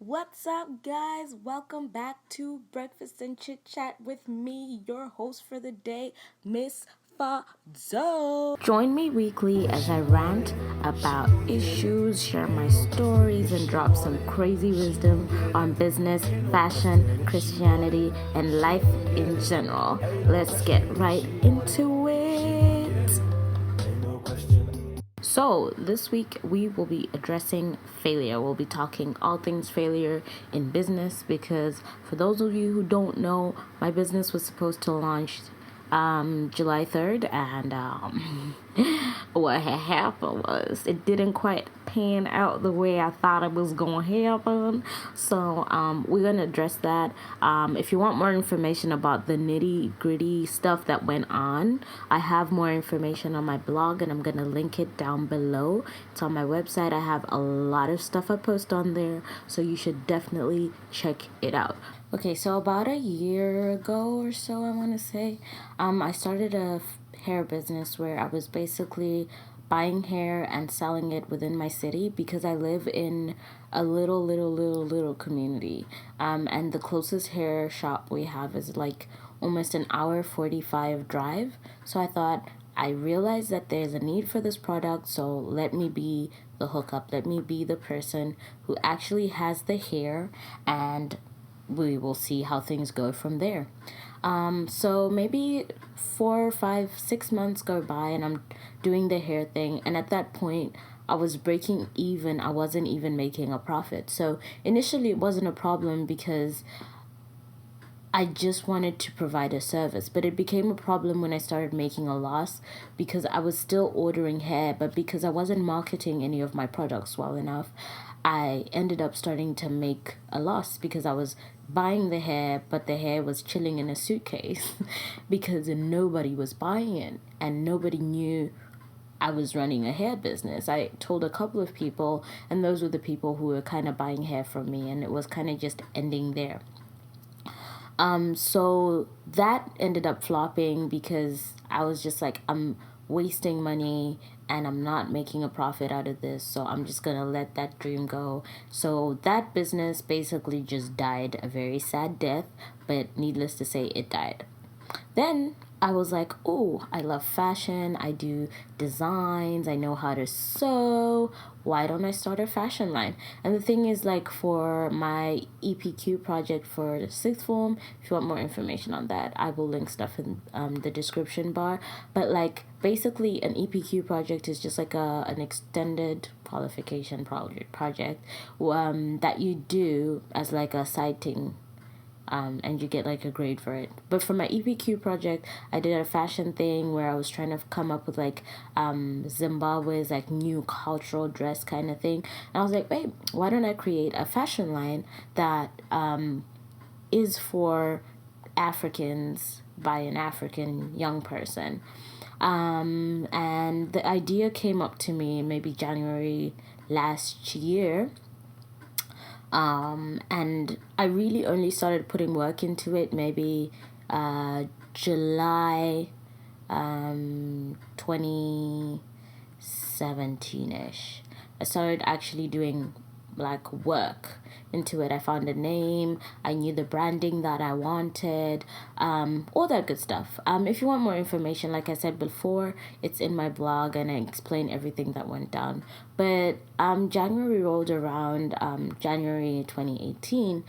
What's up, guys? Welcome back to Breakfast and Chit Chat with me, your host for the day, Miss Fazo. Join me weekly as I rant about issues, share my stories, and drop some crazy wisdom on business, fashion, Christianity, and life in general. Let's get right into it. So, this week we will be addressing failure. We'll be talking all things failure in business because, for those of you who don't know, my business was supposed to launch July 3rd, and what had happened was it didn't quite pan out the way I thought it was going to happen. So, we're going to address that. If you want more information about the nitty gritty stuff that went on, I have more information on my blog, and I'm going to link it down below. It's on my website. I have a lot of stuff I post on there, so you should definitely check it out. Okay, so about a year ago or so, I want to say, I started a hair business where I was basically buying hair and selling it within my city because I live in a little community. And the closest hair shop we have is like almost an hour 45 drive. So I realized that there's a need for this product, so let me be the hookup. Let me be the person who actually has the hair, and we will see how things go from there. So maybe 4, 5, 6 months go by and I'm doing the hair thing. And at that point, I was breaking even. I wasn't even making a profit. So initially, it wasn't a problem because I just wanted to provide a service, but it became a problem when I started making a loss because I was still ordering hair, but because I wasn't marketing any of my products well enough, I ended up starting to make a loss because I was buying the hair, but the hair was chilling in a suitcase because nobody was buying it and nobody knew I was running a hair business. I told a couple of people, and those were the people who were kind of buying hair from me, and it was kind of just ending there. So that ended up flopping because I was just like, I'm wasting money and I'm not making a profit out of this, so I'm just gonna let that dream go. So that business basically just died a very sad death, but needless to say, it died. Then I was like, oh, I love fashion. I do designs. I know how to sew. Why don't I start a fashion line? And the thing is, like, for my EPQ project for the sixth form, if you want more information on that, I will link stuff in the description bar. But, like, basically, an EPQ project is just like an extended qualification project that you do as, like, a side thing, and you get like a grade for it. But for my EPQ project, I did a fashion thing where I was trying to come up with like Zimbabwe's like new cultural dress kind of thing. And I was like, wait, why don't I create a fashion line that is for Africans by an African young person? And the idea came up to me maybe January last year. And I really only started putting work into it maybe July 2017-ish. I started actually doing like work into it. I found a name. I knew the branding that I wanted, all that good stuff. If you want more information, like I said before, it's in my blog and I explain everything that went down. But January rolled around, January 2018.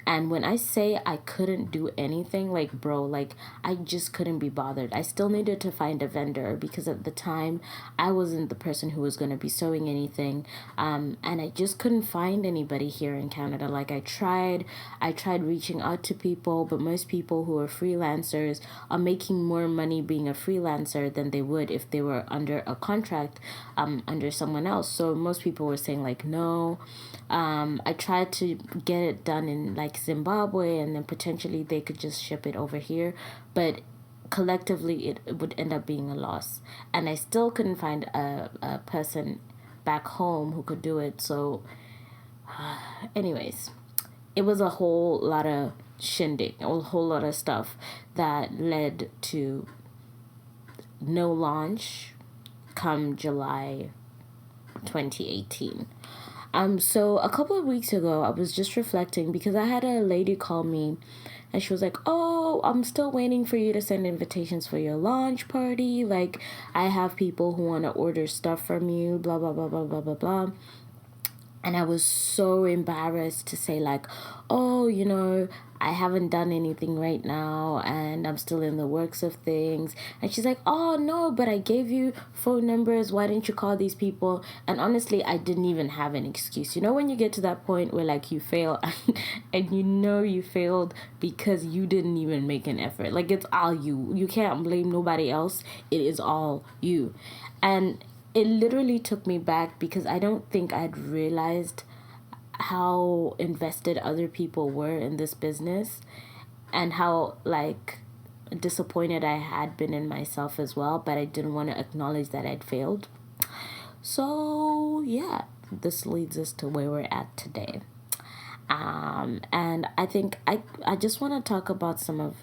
And when I say I couldn't do anything, like, bro, like, I just couldn't be bothered. I still needed to find a vendor because at the time, I wasn't the person who was going to be sewing anything. And I just couldn't find anybody here in Canada. Like, I tried reaching out to people, but most people who are freelancers are making more money being a freelancer than they would if they were under a contract under someone else. So most people were saying, like, no. I tried to get it done in like Zimbabwe, and then potentially they could just ship it over here, but collectively it would end up being a loss, and I still couldn't find a person back home who could do it. So anyways, it was a whole lot of shindig, a whole lot of stuff that led to no launch come July 2018. So a couple of weeks ago, I was just reflecting because I had a lady call me and she was like, "Oh, I'm still waiting for you to send invitations for your launch party. Like, I have people who want to order stuff from you, blah, blah, blah, blah, blah, blah, blah." And I was so embarrassed to say, like, "Oh, I haven't done anything right now and I'm still in the works of things." And she's like, "Oh, no, but I gave you phone numbers. Why didn't you call these people?" And honestly, I didn't even have an excuse. When you get to that point where, like, you fail and you failed because you didn't even make an effort. Like, it's all you. You can't blame nobody else. It is all you. And it literally took me back because I don't think I'd realized how invested other people were in this business and how, like, disappointed I had been in myself as well, but I didn't want to acknowledge that I'd failed. So, yeah, this leads us to where we're at today. And I think I just want to talk about some of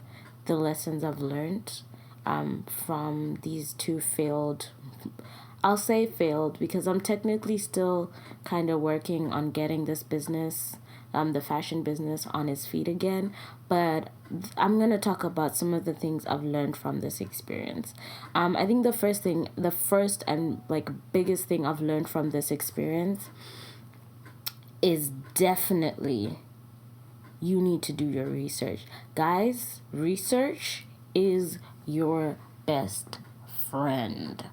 the lessons I've learned from these two failed. I'll say failed because I'm technically still kind of working on getting this business, the fashion business, on its feet again. But I'm going to talk about some of the things I've learned from this experience. I think the first and like biggest thing I've learned from this experience is definitely you need to do your research. Guys, research is your best friend.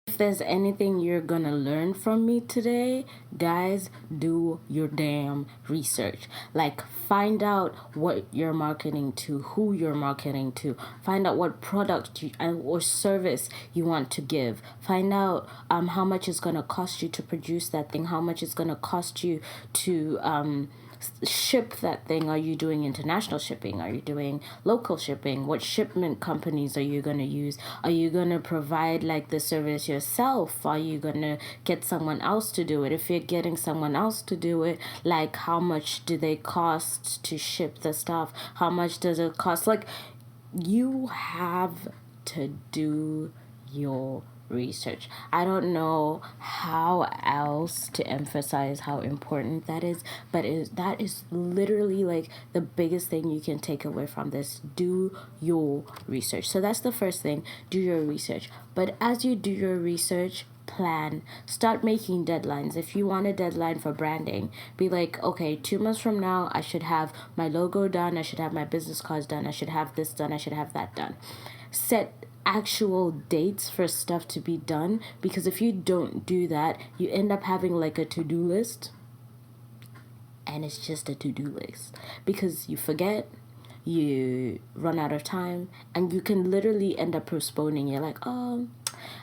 If there's anything you're gonna learn from me today, guys, do your damn research. Like, find out what you're marketing to, who you're marketing to, find out what product or service you want to give, find out how much it's gonna cost you to produce that thing, how much it's gonna cost you to ship that thing. Are you doing international shipping? Are you doing local shipping? What shipment companies are you going to use? Are you going to provide like the service yourself? Are you going to get someone else to do it? If you're getting someone else to do it, like, how much do they cost to ship the stuff? How much does it cost? Like, you have to do your research. I don't know how else to emphasize how important that is, but that is literally like the biggest thing you can take away from this. Do your research. So that's the first thing. Do your research. But as you do your research, plan. Start making deadlines. If you want a deadline for branding, be like, okay, 2 months from now, I should have my logo done. I should have my business cards done. I should have this done. I should have that done. Set actual dates for stuff to be done, because if you don't do that, you end up having like a to-do list, and it's just a to-do list because you forget, you run out of time, and you can literally end up postponing. You're like, "Oh,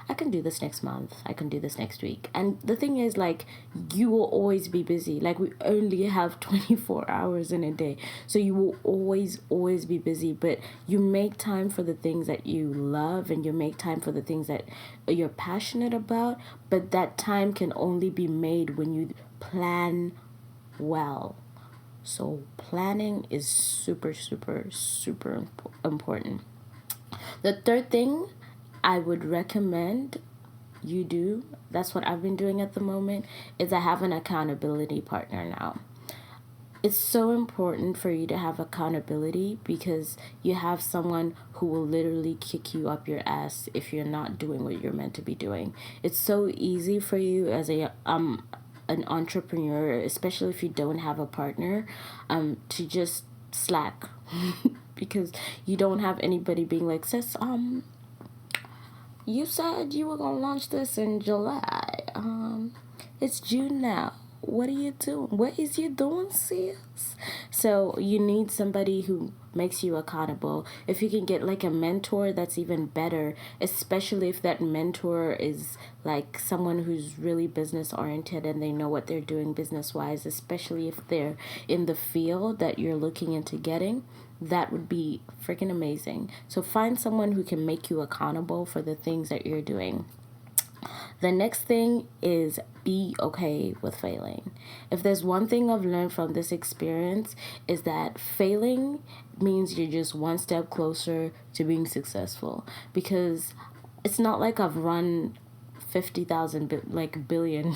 I can do this next month. I can do this next week." And the thing is, like, you will always be busy. Like, we only have 24 hours in a day. So you will always be busy. But you make time for the things that you love, and you make time for the things that you're passionate about. But that time can only be made when you plan well. So planning is super, super, super important. The third thing I would recommend you do, that's what I've been doing at the moment, is I have an accountability partner now. It's so important for you to have accountability because you have someone who will literally kick you up your ass if you're not doing what you're meant to be doing. It's so easy for you as an entrepreneur, especially if you don't have a partner, to just slack because you don't have anybody being like, "Sis, you said you were gonna launch this in July. It's June now. What are you doing? What is you doing, sis?" So you need somebody who makes you accountable. If you can get like a mentor, that's even better, especially if that mentor is like someone who's really business oriented and they know what they're doing business wise, especially if they're in the field that you're looking into getting. That would be freaking amazing. So find someone who can make you accountable for the things that you're doing. The next thing is be okay with failing. If there's one thing I've learned from this experience, is that failing means you're just one step closer to being successful. Because it's not like I've run 50,000 billion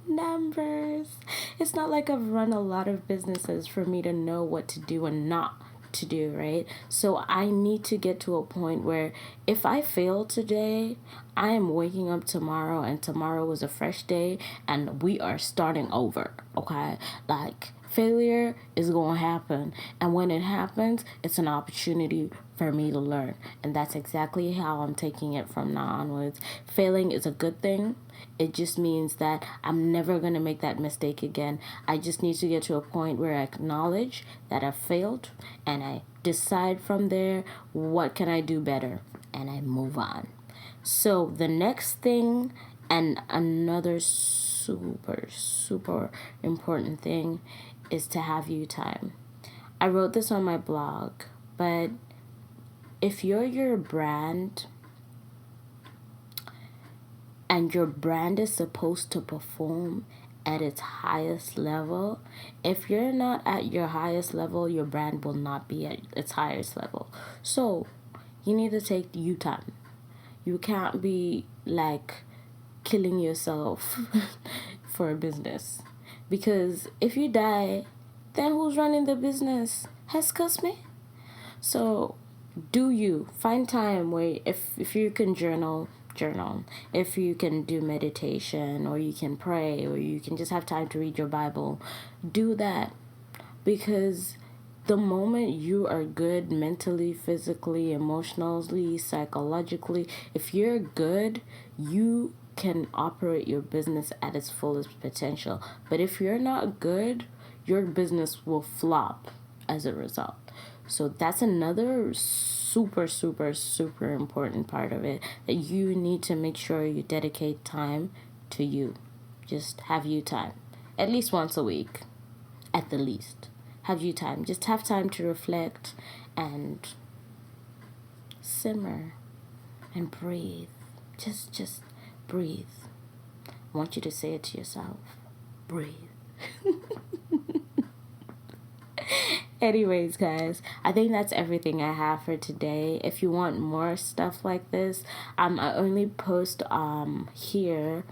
Numbers. It's not like I've run a lot of businesses for me to know what to do and not to do, right? So I need to get to a point where if I fail today, I am waking up tomorrow and tomorrow is a fresh day and we are starting over, okay? Like, failure is going to happen. And when it happens, it's an opportunity for me to learn. And that's exactly how I'm taking it from now onwards. Failing is a good thing. It just means that I'm never going to make that mistake again. I just need to get to a point where I acknowledge that I failed and I decide from there what can I do better and I move on. So the next thing, and another super important thing, is to have you time. I wrote this on my blog, but if you're your brand and your brand is supposed to perform at its highest level, if you're not at your highest level, your brand will not be at its highest level. So you need to take you time. You can't be like killing yourself for a business. Because if you die, then who's running the business? Excuse me? So do you find time where if you can journal, if you can do meditation, or you can pray, or you can just have time to read your Bible, do that. Because the moment you are good mentally, physically, emotionally, psychologically, if you're good, you can operate your business at its fullest potential. But if you're not good, your business will flop as a result. So that's another super important part of it, that you need to make sure you dedicate time to you. Just have you time. At least once a week. At the least. Have you time. Just have time to reflect and simmer and breathe. Just breathe. I want you to say it to yourself. Breathe. Anyways, guys, I think that's everything I have for today. If you want more stuff like this, I only post here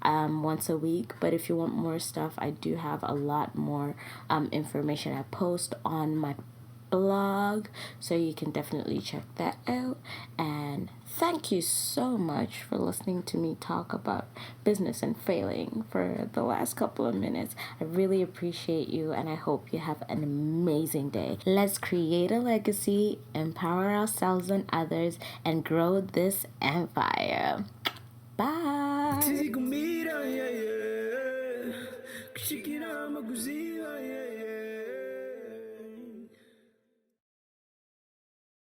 once a week, but if you want more stuff, I do have a lot more information I post on my blog, so you can definitely check that out. And thank you so much for listening to me talk about business and failing for the last couple of minutes. I really appreciate you, and I hope you have an amazing day. Let's create a legacy, empower ourselves and others, and grow this empire. Bye.